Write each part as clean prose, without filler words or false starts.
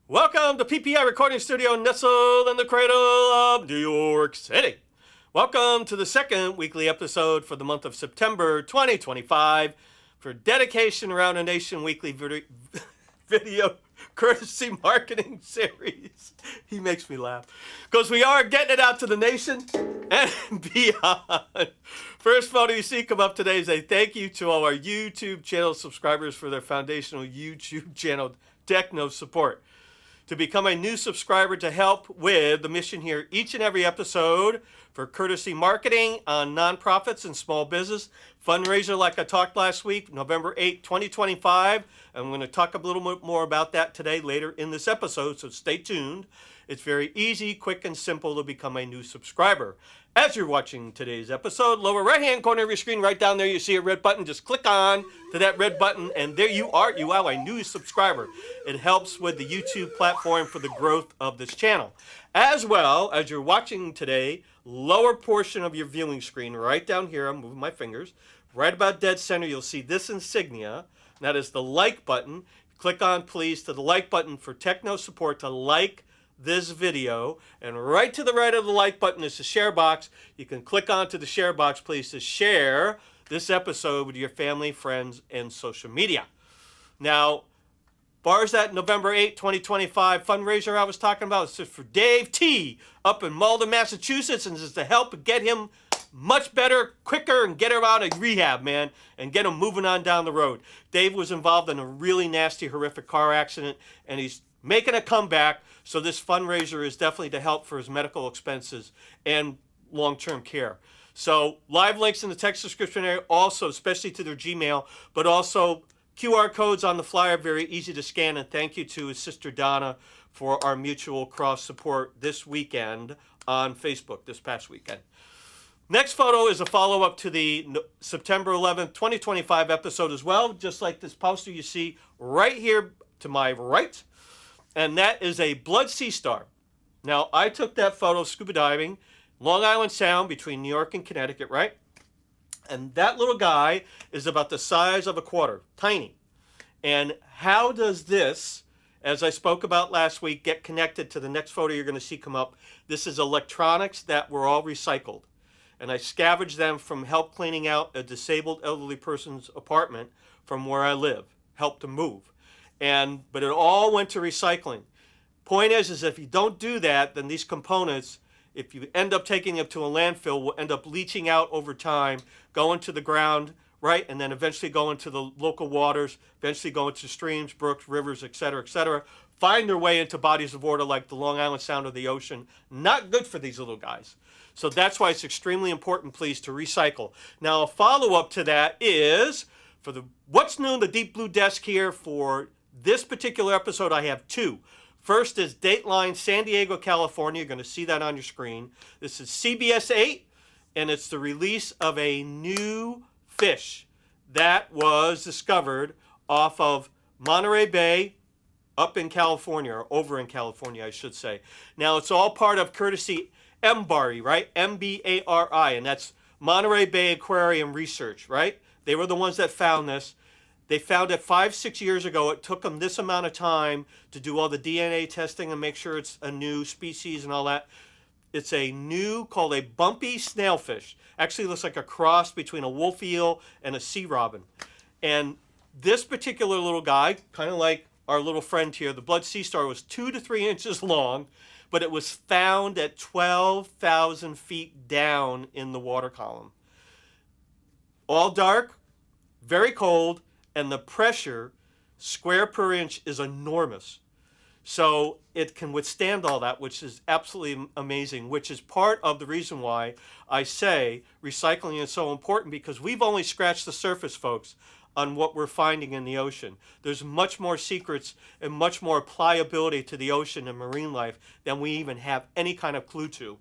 Welcome to PPI Recording Studio, nestled in the cradle of New York City. Welcome to the second weekly episode for the month of September 2025 for Dedication Around the Nation weekly video courtesy marketing series. He makes me laugh because we are getting it out to the nation and beyond. First photo you see come up today is a thank you to all our YouTube channel subscribers for their foundational YouTube channel techno support. To become a new subscriber to help with the mission here each and every episode for courtesy marketing on nonprofits and small business. Fundraiser, like I talked last week, November 8, 2025. I'm going to talk a little bit more about that today later in this episode, so stay tuned. It's very easy, quick, and simple to become a new subscriber. As you're watching today's episode, lower right-hand corner of your screen, right down there, you see a red button. Just click on to that red button, and there you are. You are a new subscriber. It helps with the YouTube platform for the growth of this channel. As well, as you're watching today, lower portion of your viewing screen, right down here, I'm moving my fingers, right about dead center, you'll see this insignia. That is the like button. Click on, please, to the like button for techno support to like this video, and right to the right of the like button is the share box. You can click onto the share box, please, to share this episode with your family, friends, and social media. Now, far as that November 8, 2025 fundraiser I was talking about, it's for Dave T. up in Malden, Massachusetts, and it's to help get him much better, quicker, and get him out of rehab, man, and get him moving on down the road. Dave was involved in a really nasty, horrific car accident, and he's making a comeback, so this fundraiser is definitely to help for his medical expenses and long-term care. So live links in the text description area, also, especially to their Gmail, but also QR codes on the flyer, very easy to scan, and thank you to his sister Donna for our mutual cross support this weekend on Facebook, this past weekend. Next photo is a follow-up to the September 11th, 2025 episode as well, just like this poster you see right here to my right. And that is a blood sea star. Now, I took that photo scuba diving, Long Island Sound between New York and Connecticut, right? And that little guy is about the size of a quarter, tiny. And how does this, as I spoke about last week, get connected to the next photo you're going to see come up? This is electronics that were all recycled. And I scavenged them from help cleaning out a disabled elderly person's apartment from where I live, helped to move. But it all went to recycling. Point is if you don't do that, then these components, if you end up taking them to a landfill, will end up leaching out over time, going to the ground, right? And then eventually go into the local waters, eventually go into streams, brooks, rivers, et cetera, find their way into bodies of water like the Long Island Sound or the ocean. Not good for these little guys. So that's why it's extremely important, please, to recycle. Now, a follow-up to that is, for the What's New in the Deep Blue Desk here for this particular episode, I have two. First is Dateline San Diego, California. You're going to see that on your screen. This is CBS 8, and it's the release of a new fish that was discovered off of Monterey Bay up in California, or over in California, I should say. Now, it's all part of courtesy Mbari, right? M-B-A-R-I, and that's Monterey Bay Aquarium Research, right? They were the ones that found this. They found it 5-6 years ago. It took them this amount of time to do all the DNA testing and make sure it's a new species and all that. It's a new, called a Bumpy Snailfish. Actually looks like a cross between a wolf eel and a sea robin. And this particular little guy, kind of like our little friend here, the blood sea star, was 2 to 3 inches long, but it was found at 12,000 feet down in the water column. All dark, very cold, and the pressure square per inch is enormous. So it can withstand all that, which is absolutely amazing, which is part of the reason why I say recycling is so important, because we've only scratched the surface, folks, on what we're finding in the ocean. There's much more secrets and much more pliability to the ocean and marine life than we even have any kind of clue to.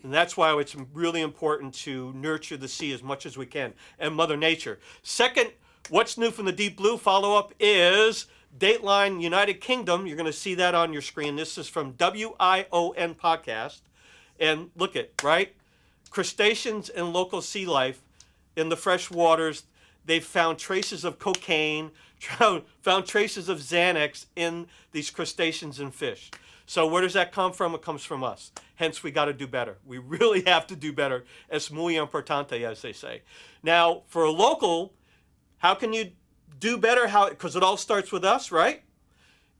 And that's why it's really important to nurture the sea as much as we can, and Mother Nature. Second, What's New from the Deep Blue follow-up is Dateline United Kingdom. You're going to see that on your screen. This is from WION podcast. And look at, right? Crustaceans and local sea life in the fresh waters. they've found traces of cocaine, found traces of Xanax in these crustaceans and fish. So where does that come from? It comes from us. Hence, we got to do better. We really have to do better. Es muy importante, as they say. Now, for a local, how can you do better? Because it all starts with us, right?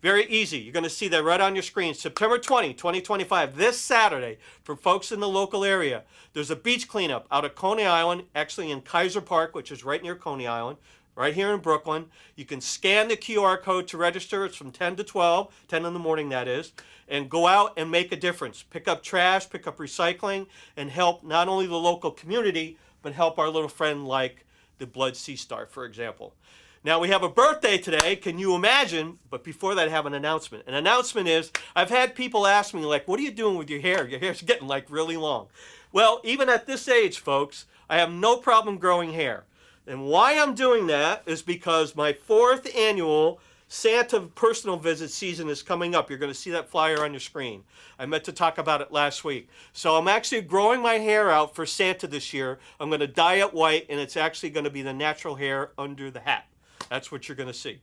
Very easy. You're going to see that right on your screen. September 20, 2025, this Saturday, for folks in the local area, there's a beach cleanup out at Coney Island, actually in Kaiser Park, which is right near Coney Island, right here in Brooklyn. You can scan the QR code to register. It's from 10 to 12, 10 in the morning that is, and go out and make a difference. Pick up trash, pick up recycling, and help not only the local community, but help our little friend like the blood sea star, for example. Now, we have a birthday today. Can you imagine? But before that, I have an announcement. An announcement is, I've had people ask me, like, what are you doing with your hair? Your hair's getting, like, really long. Well, even at this age, folks, I have no problem growing hair. And why I'm doing that is because my 4th annual Santa personal visit season is coming up. You're going to see that flyer on your screen. I meant to talk about it last week. So I'm actually growing my hair out for Santa this year. I'm going to dye it white, and it's actually going to be the natural hair under the hat. That's what you're going to see.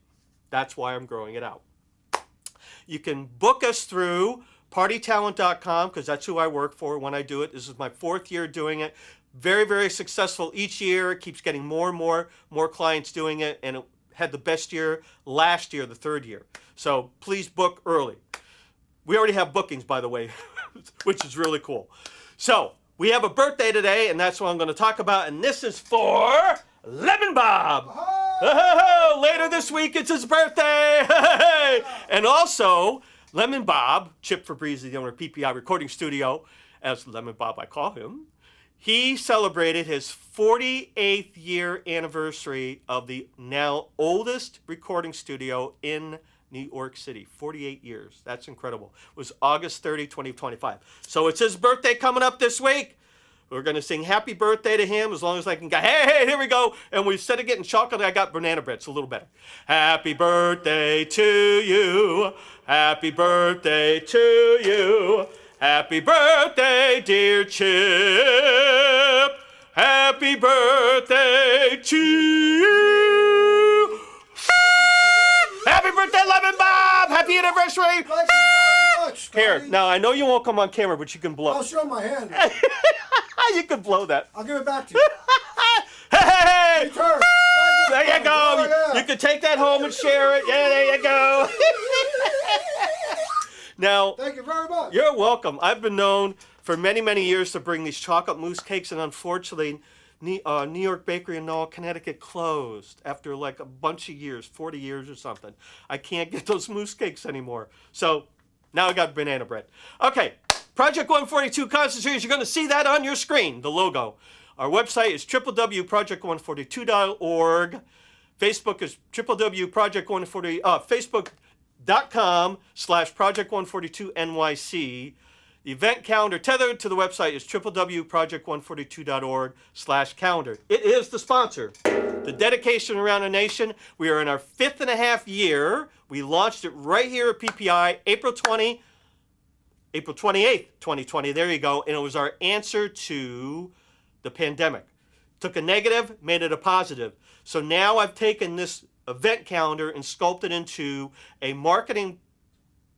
That's why I'm growing it out. You can book us through partytalent.com because that's who I work for when I do it. This is my 4th year doing it. Very, very successful each year. It keeps getting more and more clients doing it, and it had the best year last year, the 3rd year. So please book early. We already have bookings, by the way, which is really cool. So we have a birthday today, and that's what I'm going to talk about, and this is for Lemon Bob. Oh, later this week, it's his birthday. And also, Lemon Bob, Chip Fabrizi, the owner of PPI Recording Studio, as Lemon Bob I call him, he celebrated his 48th year anniversary of the now oldest recording studio in New York City. 48 years. That's incredible. It was August 30, 2025. So it's his birthday coming up this week. We're going to sing happy birthday to him as long as I can go, hey, here we go. And instead of getting chocolate, I got banana bread. It's a little better. Happy birthday to you. Happy birthday to you. Happy birthday, dear Chip. Happy birthday to you. Happy birthday, Lemon Bob. Happy anniversary. Thank you very much, Here, Coney. now I know you won't come on camera, but you can blow. I'll show my hand. You can blow that. I'll give it back to you. Hey! Return. There you go. You can take that home and share it. Yeah, there you go. Now, Thank you very much. you're welcome. I've been known for many, many years to bring these chocolate mousse cakes, and unfortunately, New York Bakery in Knoll, Connecticut closed after like a bunch of years, 40 years or something. I can't get those mousse cakes anymore. So now I got banana bread. Okay, Project 142 concert series. You're going to see that on your screen, the logo. Our website is www.project142.org. Facebook is www.project140. Facebook.com/project142NYC. The event calendar tethered to the website is www.project142.org/calendar. It is the sponsor. The dedication around the nation. We are in our 5th and a half year. We launched it right here at PPI, April 28th, 2020. There you go. And it was our answer to the pandemic. Took a negative, made it a positive. So now I've taken this event calendar and sculpted into a marketing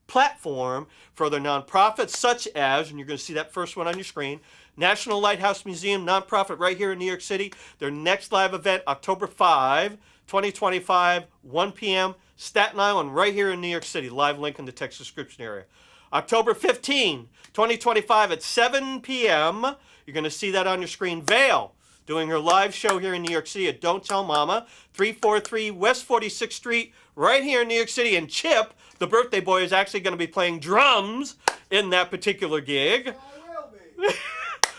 platform for other nonprofits such as, and you're going to see that first one on your screen, National Lighthouse Museum, nonprofit right here in New York City. Their next live event, October 5, 2025, 1 p.m., Staten Island, right here in New York City. Live link in the text description area. October 15, 2025 at 7 p.m. You're going to see that on your screen. Vale, doing her live show here in New York City at Don't Tell Mama, 343 West 46th Street, right here in New York City. And Chip, the birthday boy, is actually going to be playing drums in that particular gig. I will be.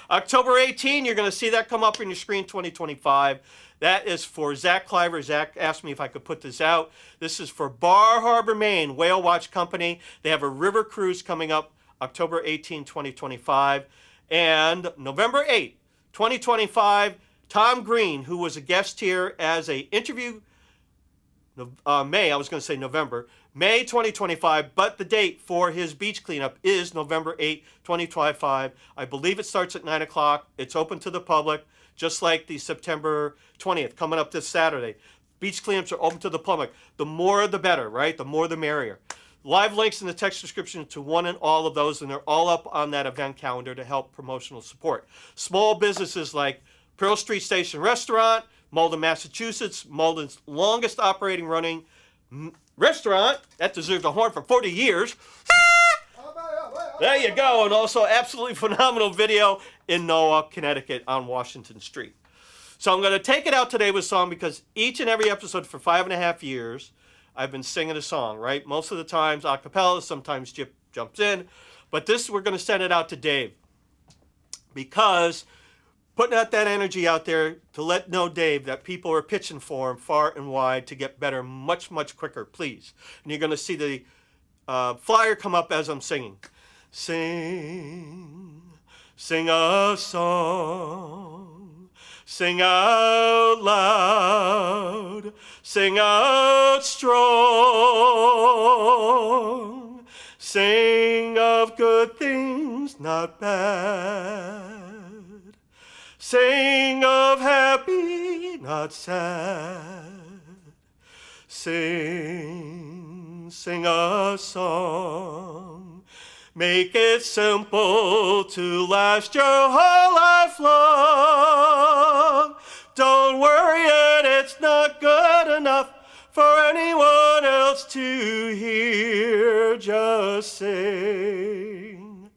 October 18, you're going to see that come up on your screen, 2025. That is for Zach Cliver. Zach asked me if I could put this out. This is for Bar Harbor, Maine, Whale Watch Company. They have a river cruise coming up October 18, 2025. And November 8, 2025, Tom Green, who was a guest here as a interview, May 2025, but the date for his beach cleanup is November 8, 2025. I believe it starts at 9 o'clock. It's open to the public. just like the September 20th coming up this Saturday. Beach cleanups are open to the public. The more the better, right? The more the merrier. Live links in the text description to one and all of those, and they're all up on that event calendar to help promotional support. Small businesses like Pearl Street Station Restaurant, Malden, Massachusetts, Malden's longest operating running restaurant. That deserves a horn for 40 years. There you go. And also absolutely phenomenal video in Noah, Connecticut on Washington Street. So I'm going to take it out today with a song because each and every episode for 5.5 years, I've been singing a song, right? Most of the times a cappella, sometimes Chip jumps in. But this, we're going to send it out to Dave. Because putting out that energy out there to let know Dave that people are pitching for him far and wide to get better much, much quicker, please. And you're going to see the flyer come up as I'm singing. Sing, sing a song, sing out loud, sing out strong, sing of good things, not bad, sing of happy, not sad, sing, sing a song. Make it simple to last your whole life long. Don't worry it, it's not good enough for anyone else to hear. Just sing,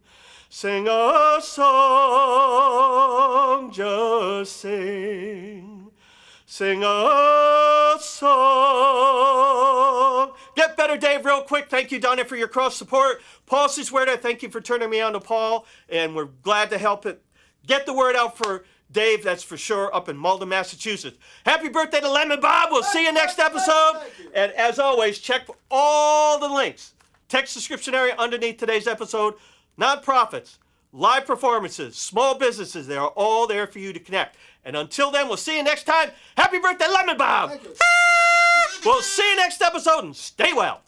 sing a song, just sing, sing a song. Get better, Dave, real quick. Thank you, Donna, for your cross support. Paul Ciswerde, thank you for turning me on to Paul, and we're glad to help it. Get the word out for Dave, that's for sure, up in Malden, Massachusetts. Happy birthday to Lemon Bob. We'll see you next episode. And as always, check for all the links. Text description area underneath today's episode. Nonprofits, live performances, small businesses, they are all there for you to connect. And until then, we'll see you next time. Happy birthday, Lemon Bob. Thank you. We'll see you next episode, and stay well.